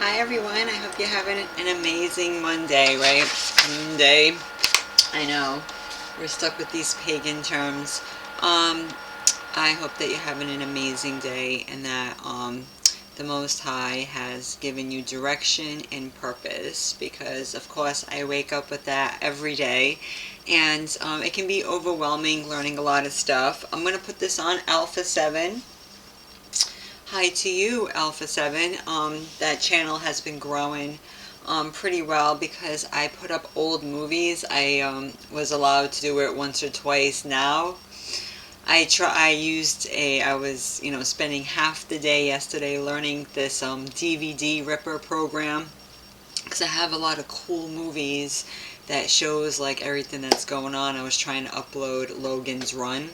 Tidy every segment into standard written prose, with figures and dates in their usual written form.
Hi everyone, I hope you're having an amazing Monday, right? Monday, I know, we're stuck with these pagan terms. I hope that you're having an amazing day and that the Most High has given you direction and purpose, because of course I wake up with that every day, and it can be overwhelming learning a lot of stuff. I'm going to put this on Alpha 7. Hi to you, Alpha 7. That channel has been growing pretty well because I put up old movies. I was allowed to do it once or twice now. I was spending half the day yesterday learning this DVD ripper program, because I have a lot of cool movies that shows like everything that's going on. I was trying to upload Logan's Run.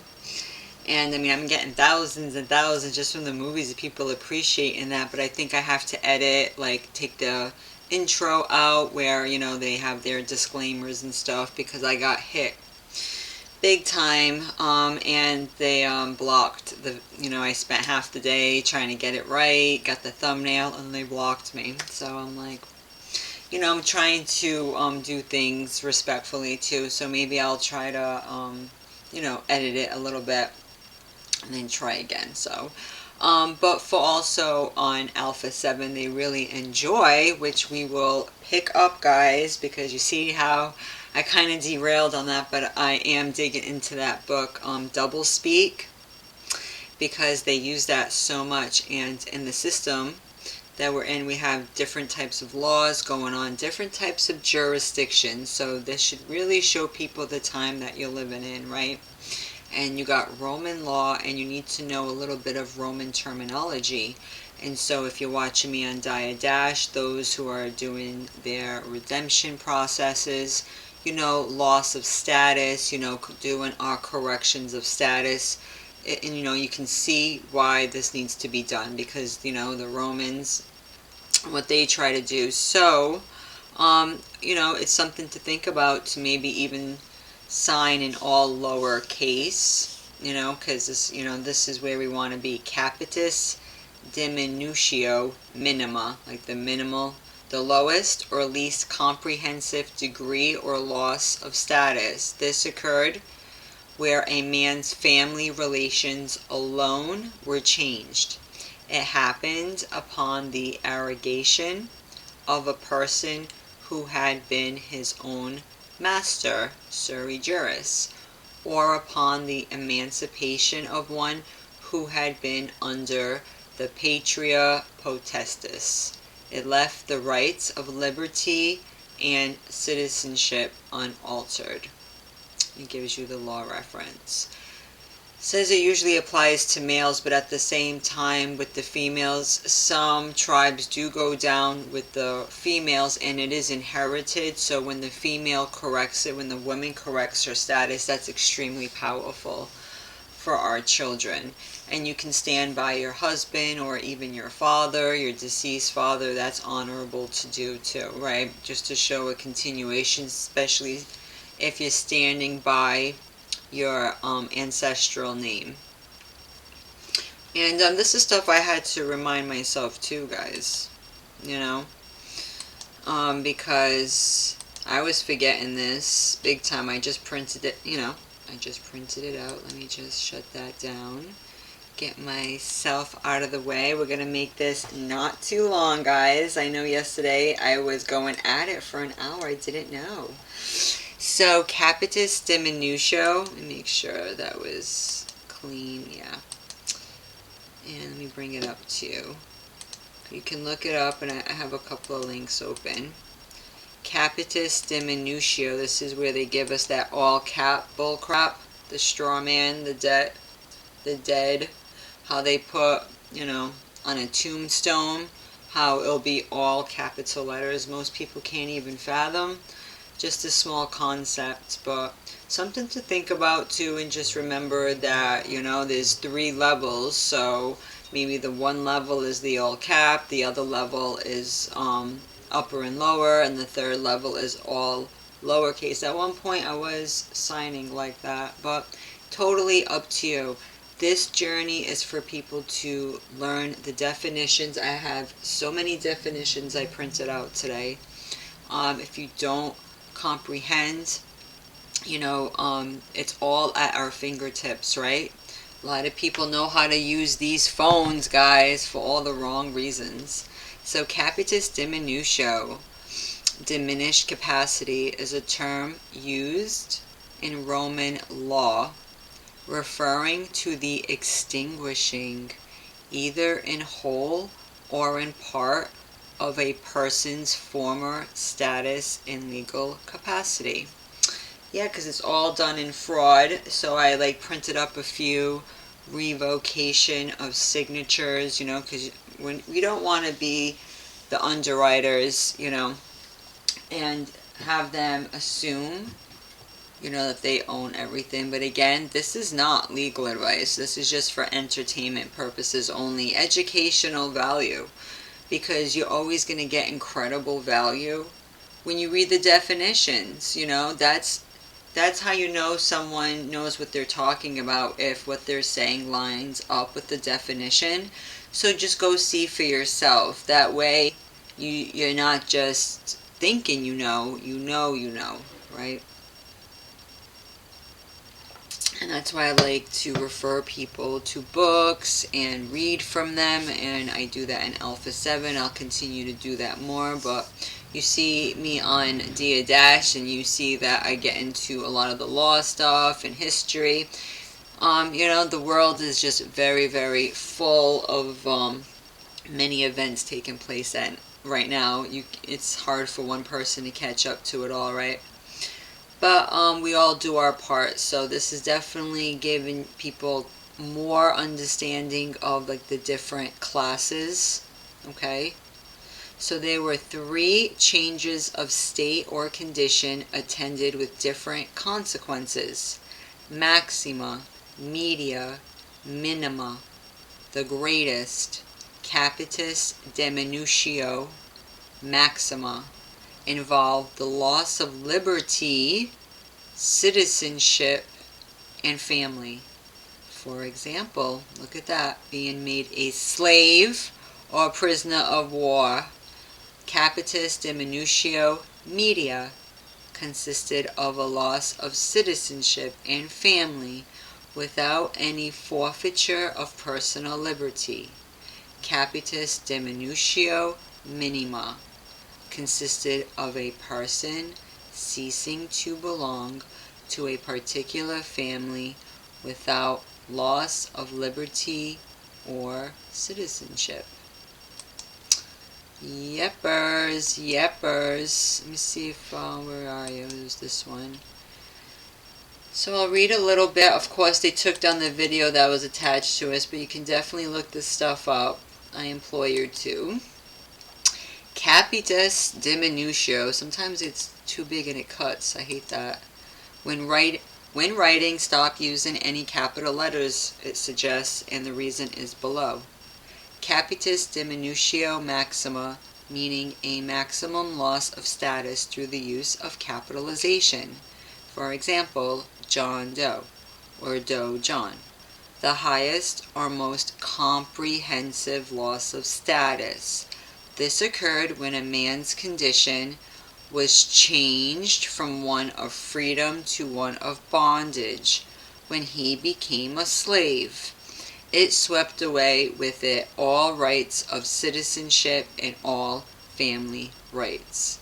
And I mean, I'm getting thousands and thousands just from the movies that people appreciate in that. But I think I have to edit, like take the intro out where, they have their disclaimers and stuff, because I got hit big time. And they blocked the, I spent half the day trying to get it right, got the thumbnail, and they blocked me. So I'm like, I'm trying to do things respectfully too. So maybe I'll try to, edit it a little bit and then try again. So but for also on Alpha 7, they really enjoy, which we will pick up, guys, because you see how I kind of derailed on that, but I am digging into that book, Double Speak, because they use that so much. And in the system that we're in, we have different types of laws going on, different types of jurisdictions. So this should really show people the time that you're living in, right? And you got Roman law, and you need to know a little bit of Roman terminology. And so if you're watching me on Dash, those who are doing their redemption processes, loss of status, doing our corrections of status, and you can see why this needs to be done, because the Romans, what they try to do. So it's something to think about, to maybe even sign in all lowercase, because this is where we want to be. Capitis, deminutio, minima, like the minimal, the lowest or least comprehensive degree or loss of status. This occurred where a man's family relations alone were changed. It happened upon the arrogation of a person who had been his own master, sui juris, or upon the emancipation of one who had been under the patria potestis. It left the rights of liberty and citizenship unaltered. It gives you the law reference. Says it usually applies to males, but at the same time with the females, some tribes do go down with the females, and it is inherited. So when the female corrects it, when the woman corrects her status, that's extremely powerful for our children. And you can stand by your husband or even your father, your deceased father. That's honorable to do too, right? Just to show a continuation, especially if you're standing by your ancestral name. And this is stuff I had to remind myself too, guys, because I was forgetting this big time. I just printed it, I just printed it out. Let me just shut that down, get myself out of the way. We're gonna make this not too long, guys. I know yesterday I was going at it for an hour. I didn't know. So, Capitis diminutio, let me make sure that was clean, yeah. And let me bring it up to you. You can look it up, and I have a couple of links open. Capitis diminutio, this is where they give us that all cap bullcrap, the straw man, the dead, how they put, on a tombstone, how it'll be all capital letters. Most people can't even fathom. Just a small concept, but something to think about too. And just remember that there's 3 levels. So maybe the one level is the all cap, the other level is upper and lower, and the third level is all lowercase. At one point I was signing like that, but totally up to you. This journey is for people to learn the definitions. I have so many definitions I printed out today. If you don't comprehend, you know, it's all at our fingertips, right? A lot of people know how to use these phones, guys, for all the wrong reasons. So capitis diminutio, diminished capacity, is a term used in Roman law referring to the extinguishing, either in whole or in part, of a person's former status in legal capacity. Yeah, because it's all done in fraud. So I like printed up a few revocation of signatures, you know, because when we don't want to be the underwriters, you know, and have them assume, you know, that they own everything. But again, this is not legal advice. This is just for entertainment purposes only, educational value, because you're always going to get incredible value when you read the definitions. You know, that's how you know someone knows what they're talking about, if what they're saying lines up with the definition. So just go see for yourself. That way you're not just thinking you know, right? And that's why I like to refer people to books and read from them, and I do that in Alpha 7. I'll continue to do that more, but you see me on Dia Dash and you see that I get into a lot of the law stuff and history. You know, the world is just very, very full of many events taking place, and right now it's hard for one person to catch up to it all, right? But we all do our part, so this is definitely giving people more understanding of like the different classes, okay? So there were 3 changes of state or condition attended with different consequences: maxima, media, minima. The greatest, capitis diminutio, maxima, involved the loss of liberty, citizenship, and family. For example, look at that, being made a slave or a prisoner of war. Capitis diminutio media consisted of a loss of citizenship and family without any forfeiture of personal liberty. Capitis diminutio minima consisted of a person ceasing to belong to a particular family without loss of liberty or citizenship. Yeppers, yeppers. Let me see if, where are you? Who's this one? So I'll read a little bit. Of course, they took down the video that was attached to us, but you can definitely look this stuff up. I implore you to. Capitis diminutio. Sometimes it's too big and it cuts. I hate that. When writing, stop using any capital letters, it suggests, and the reason is below. Capitis diminutio maxima, meaning a maximum loss of status through the use of capitalization. For example, John Doe, or Doe John. The highest or most comprehensive loss of status. This occurred when a man's condition was changed from one of freedom to one of bondage, when he became a slave. It swept away with it all rights of citizenship and all family rights.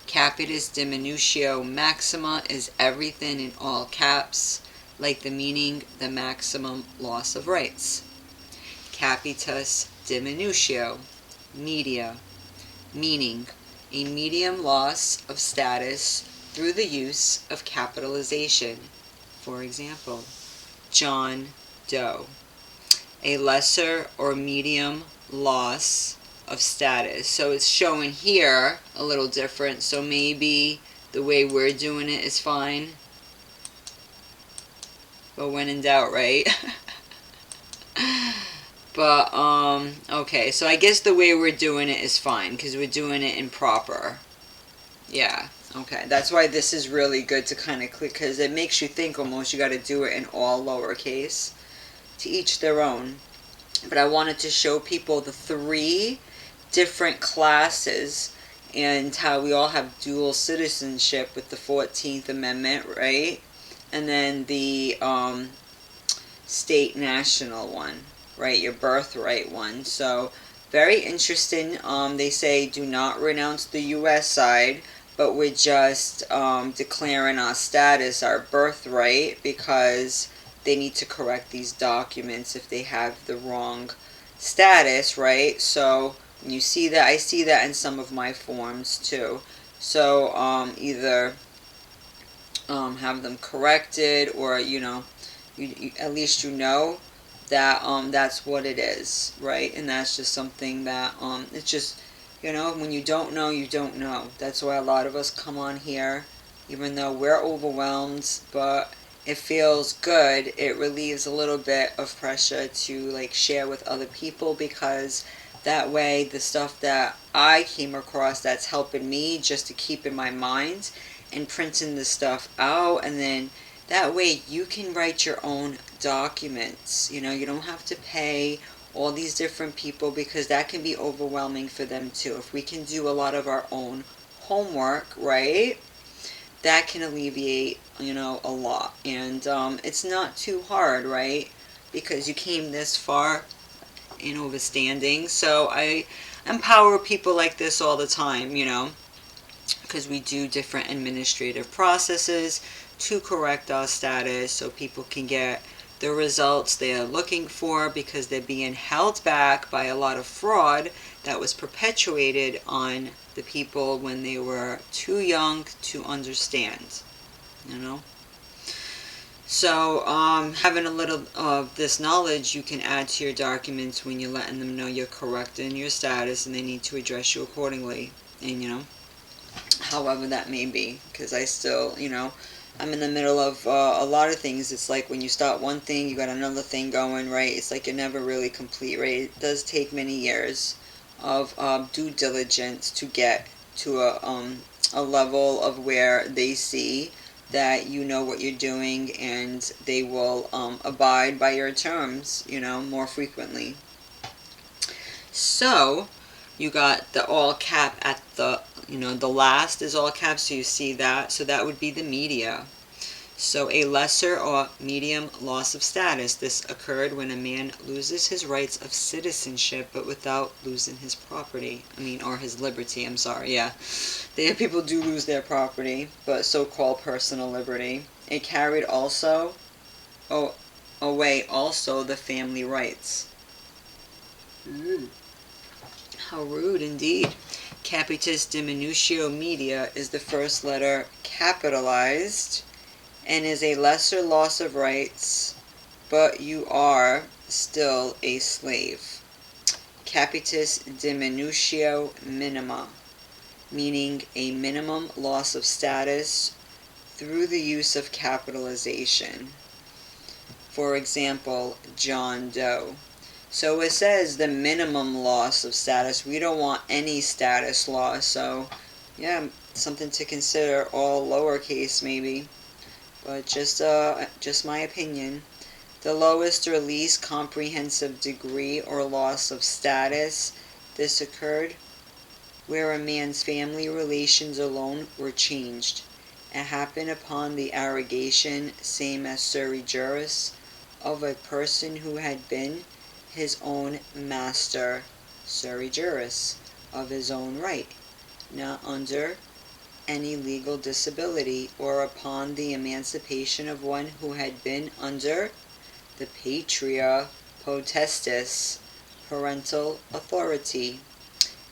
Capitis diminutio maxima is everything in all caps, like the meaning the maximum loss of rights. Capitis diminutio media, meaning a medium loss of status through the use of capitalization. For example, John Doe. A lesser or medium loss of status. So it's showing here a little different. So maybe the way we're doing it is fine. But when in doubt, right? But, okay, so I guess the way we're doing it is fine, because we're doing it in proper. Yeah, okay. That's why this is really good to kind of click, because it makes you think almost you got to do it in all lowercase. to each their own. But I wanted to show people the 3 different classes and how we all have dual citizenship with the 14th Amendment, right? And then the state national one, right? Your birthright one. So very interesting. They say do not renounce the U.S. side, but we're just declaring our status, our birthright, because they need to correct these documents if they have the wrong status, right? So when you see that, I see that in some of my forms too. So either have them corrected, or you at least you know that that's what it is, right? And that's just something that it's just, when you don't know, you don't know. That's why a lot of us come on here, even though we're overwhelmed, but it feels good. It relieves a little bit of pressure to like share with other people, because that way the stuff that I came across that's helping me just to keep in my mind, and printing the stuff out, and then that way you can write your own documents. You don't have to pay all these different people, because that can be overwhelming for them too. If we can do a lot of our own homework, right, that can alleviate, a lot. And it's not too hard, right, because you came this far in overstanding. So I empower people like this all the time, because we do different administrative processes to correct our status so people can get the results they are looking for, because they're being held back by a lot of fraud that was perpetuated on the people when they were too young to understand, So having a little of this knowledge you can add to your documents when you're letting them know you're correcting your status and they need to address you accordingly. And however that may be, because I still, I'm in the middle of a lot of things. It's like when you start one thing, you got another thing going, right? It's like you're never really complete, right? It does take many years of due diligence to get to a level of where they see that you know what you're doing, and they will abide by your terms, more frequently. So you got the all cap at the, the last is all caps, so you see that. So that would be the media. So a lesser or medium loss of status. This occurred when a man loses his rights of citizenship, but without losing his property. Or his liberty, I'm sorry, yeah. People do lose their property, but so-called personal liberty. It carried also, away also the family rights. How rude indeed. Capitis diminutio media is the first letter capitalized, and is a lesser loss of rights, but you are still a slave. Capitis diminutio minima, meaning a minimum loss of status through the use of capitalization. For example, John Doe. So it says the minimum loss of status. We don't want any status loss. So yeah, something to consider, all lowercase maybe. But just my opinion. The lowest or least comprehensive degree or loss of status. This occurred where a man's family relations alone were changed. It happened upon the arrogation, same as sui juris, of a person who had been his own master, sui juris, of his own right, not under any legal disability, or upon the emancipation of one who had been under the patria potestis, parental authority.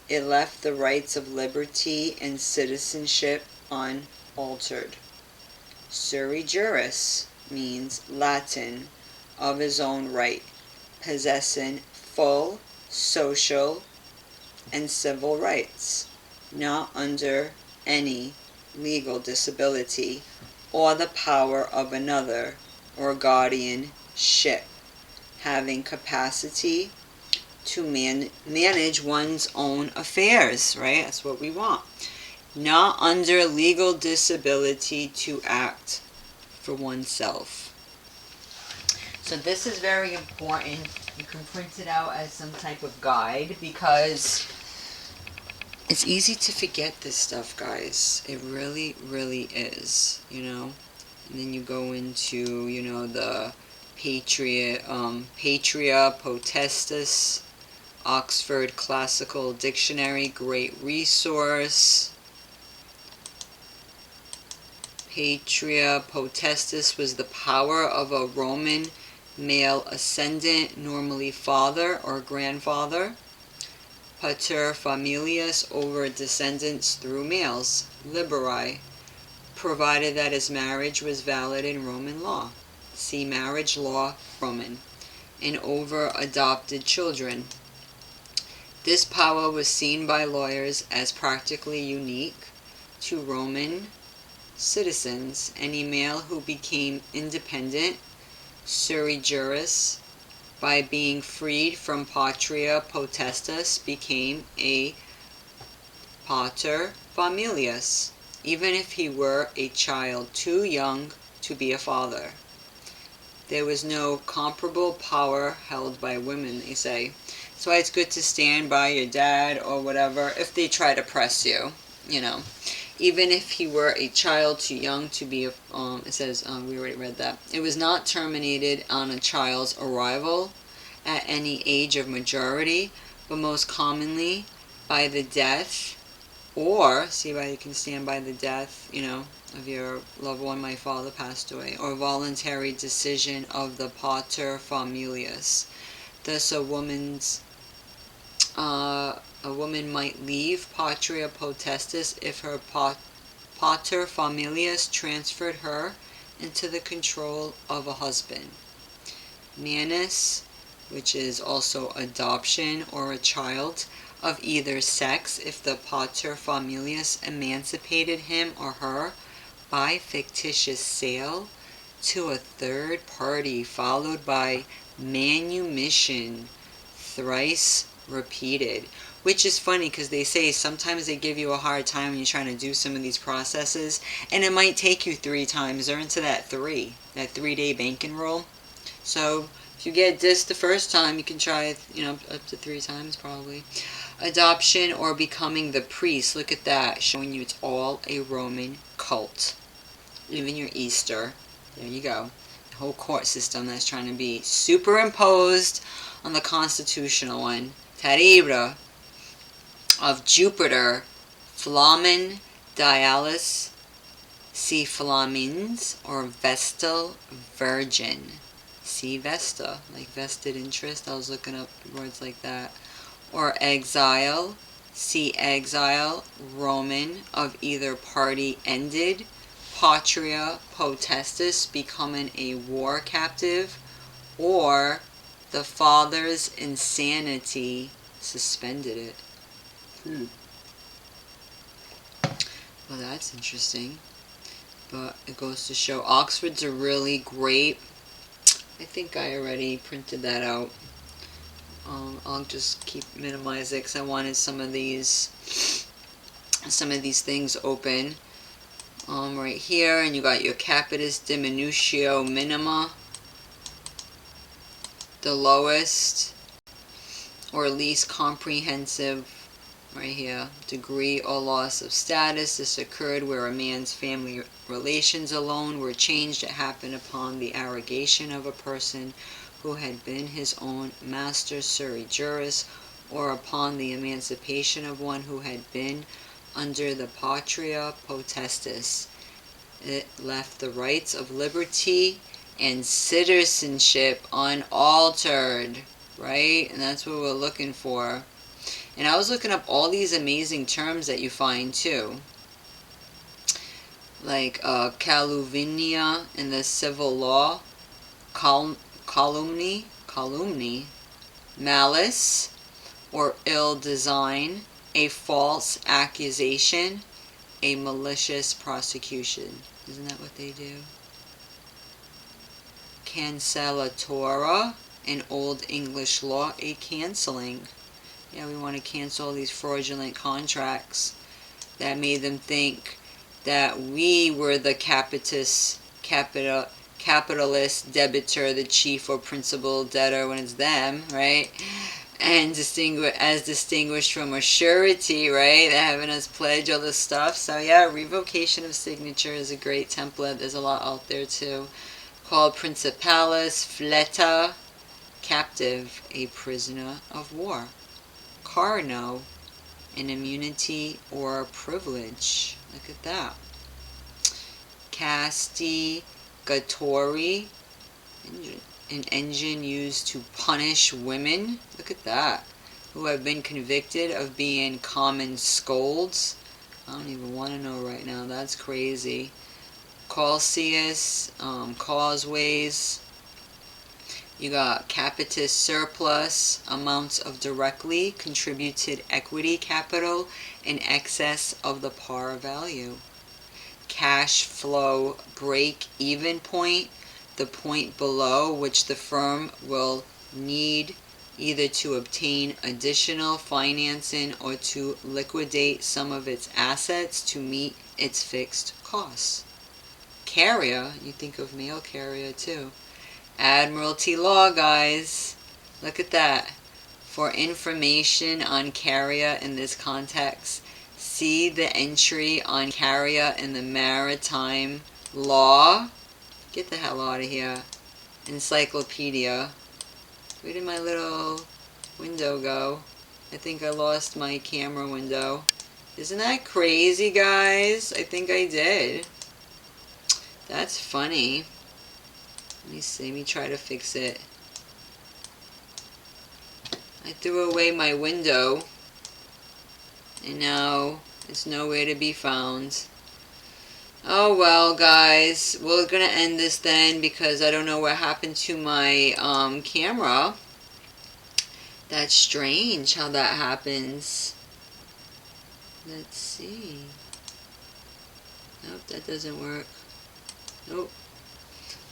It left the rights of liberty and citizenship unaltered. Sui juris means Latin, of his own right, possessing full social and civil rights, not under any legal disability or the power of another or guardianship, having capacity to manage one's own affairs, right? That's what we want. Not under legal disability to act for oneself. So this is very important. You can print it out as some type of guide because it's easy to forget this stuff, guys. It really, really is, you know. And then you go into, you know, the Patria, Potestis, Oxford Classical Dictionary, great resource. Patria Potestis was the power of a Roman male ascendant, normally father or grandfather. Pater familias, over descendants through males. Liberi, provided that his marriage was valid in Roman law. See marriage law, Roman. And over adopted children. This power was seen by lawyers as practically unique to Roman citizens. Any male who became independent, sui juris, by being freed from patria potestas, became a pater familias, even if he were a child too young to be a father. There was no comparable power held by women, they say. So it's good to stand by your dad or whatever if they try to press you, you know. Even if he were a child too young to be, it says, we already read that. It was not terminated on a child's arrival at any age of majority, but most commonly by the death, or, see why you can stand by the death, you know, of your loved one. My father passed away, or voluntary decision of the pater familias. Thus a woman might leave patria potestas if her pater familias transferred her into the control of a husband. Manus, which is also adoption or a child of either sex, if the pater familias emancipated him or her by fictitious sale to a third party, followed by manumission, thrice repeated. Which is funny because they say sometimes they give you a hard time when you're trying to do some of these processes, and it might take you 3 times. They're into that 3-day banking rule. So if you get this the first time, you can try, you know, up to 3 times probably. Adoption or becoming the priest. Look at that, showing you it's all a Roman cult. Even your Easter. There you go. The whole court system that's trying to be superimposed on the constitutional one. Terrible. Of Jupiter, Flamen Dialis, see Flamins, or Vestal Virgin. See Vesta, like vested interest. I was looking up words like that. Or exile, see exile, Roman, of either party ended. Patria potestas, becoming a war captive. Or the father's insanity suspended it. Well, that's interesting. But it goes to show Oxford's are really great. I think I already printed that out. I'll just keep minimize it because I wanted some of these things open. Right here, and you got your Capitis, Diminutio, Minima, the lowest or least comprehensive. Right here, degree or loss of status. This occurred where a man's family relations alone were changed. It happened upon the arrogation of a person who had been his own master sui juris, or upon the emancipation of one who had been under the patria potestas. It left the rights of liberty and citizenship unaltered, right? And that's what we're looking for. And I was looking up all these amazing terms that you find too. Like calumnia in the civil law, calumny, malice or ill design, a false accusation, a malicious prosecution. Isn't that what they do? Cancellatora, in Old English law, a canceling. Yeah, we want to cancel these fraudulent contracts that made them think that we were the Capitis, capitalist, debitor, the chief or principal debtor when it's them, right? And distinguished from a surety, right? They're having us pledge all this stuff. So yeah, revocation of signature is a great template. There's a lot out there too. Called principalis, fleta, captive, a prisoner of war. Carno, an immunity or privilege. Look at that. Castigatory, an engine used to punish women. Look at that. Who have been convicted of being common scolds. I don't even want to know right now. That's crazy. Causeus, causeways. You got Capitis surplus, amounts of directly contributed equity capital in excess of the par value. Cash flow break-even point, the point below which the firm will need either to obtain additional financing or to liquidate some of its assets to meet its fixed costs. Carrier, you think of mail carrier too. Admiralty law, guys. Look at that. For information on carrier in this context, see the entry on carrier in the maritime law. Get the hell out of here. Encyclopedia. Where did my little window go? I think I lost my camera window. Isn't that crazy, guys? I think I did. That's funny. Let me see. Let me try to fix it. I threw away my window. And now it's nowhere to be found. Oh well, guys. We're going to end this then because I don't know what happened to my camera. That's strange how that happens. Let's see. Nope, that doesn't work. Nope.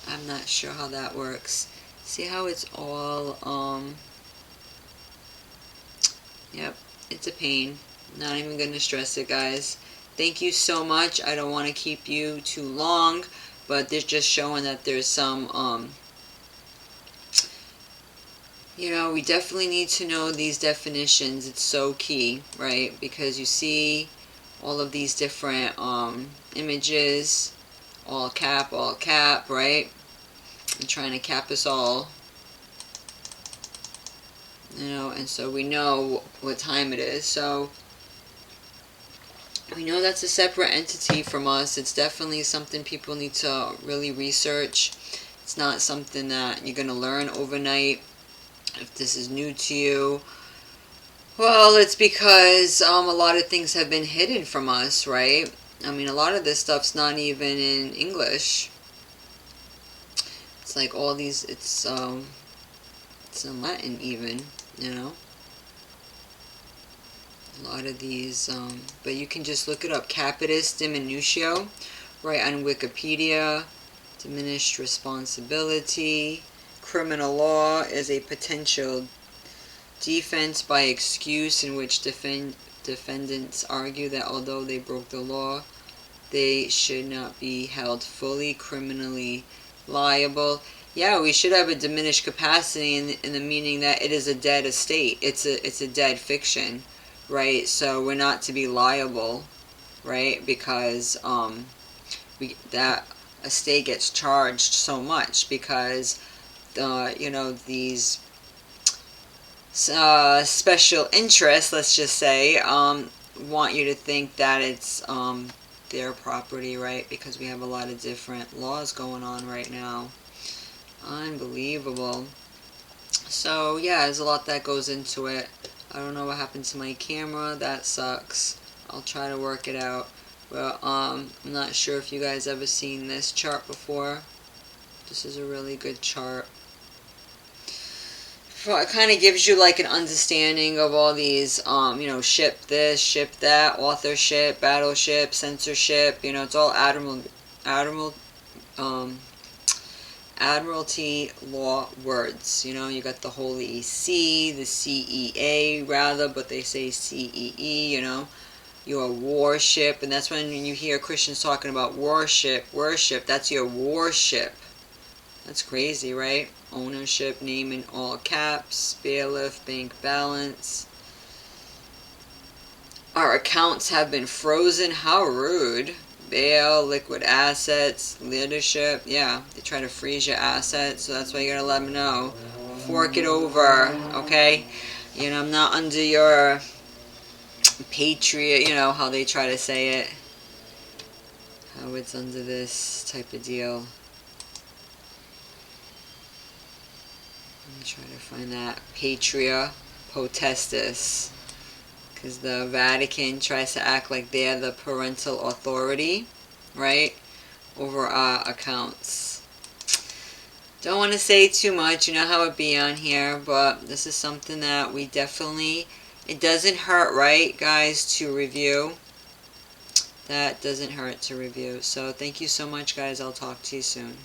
I'm not sure how that works. See how it's all, yep, it's a pain. Not even going to stress it, guys. Thank you so much. I don't want to keep you too long, but they're just showing that there's some, you know, we definitely need to know these definitions. It's so key, right? Because you see all of these different, images, all cap, right? I'm trying to cap us all, you know, and so we know what time it is. So we know that's a separate entity from us. It's definitely something people need to really research. It's not something that you're going to learn overnight. If this is new to you, well, it's because a lot of things have been hidden from us, right? I mean, a lot of this stuff's not even in English. It's like all these, it's in Latin even, you know. A lot of these, but you can just look it up. Capitis, diminutio, right on Wikipedia. Diminished responsibility. Criminal law is a potential defense by excuse in which defendants argue that although they broke the law, they should not be held fully criminally liable. Yeah, we should have a diminished capacity in the meaning that it is a dead estate. It's a dead fiction, right? So we're not to be liable, right? Because that estate gets charged so much because you know, these special interests, let's just say, want you to think that it's their property, right? Because we have a lot of different laws going on right now. Unbelievable. So yeah, there's a lot that goes into it. I don't know what happened to my camera. That sucks. I'll try to work it out. Well, I'm not sure if you guys ever seen this chart before. This is a really good chart. It kind of gives you like an understanding of all these, you know, ship this, ship that, authorship, battleship, censorship. You know, it's all Admiralty law words. You know, you got the Holy See, the CEA rather, but they say CEE, you know. Your warship, and that's when you hear Christians talking about worship, that's your warship. That's crazy, right? Ownership, name in all caps, bailiff, bank balance. Our accounts have been frozen. How rude. Bail, liquid assets, leadership. Yeah, they try to freeze your assets, so that's why you gotta let them know. Fork it over, okay? You know, I'm not under your patriot, you know, how they try to say it. How it's under this type of deal. Let me try to find that. Patria Potestis. Because the Vatican tries to act like they're the parental authority, right, over our accounts. Don't want to say too much, you know how it be on here, but this is something that we definitely, it doesn't hurt, right, guys, to review. That doesn't hurt to review. So thank you so much, guys. I'll talk to you soon.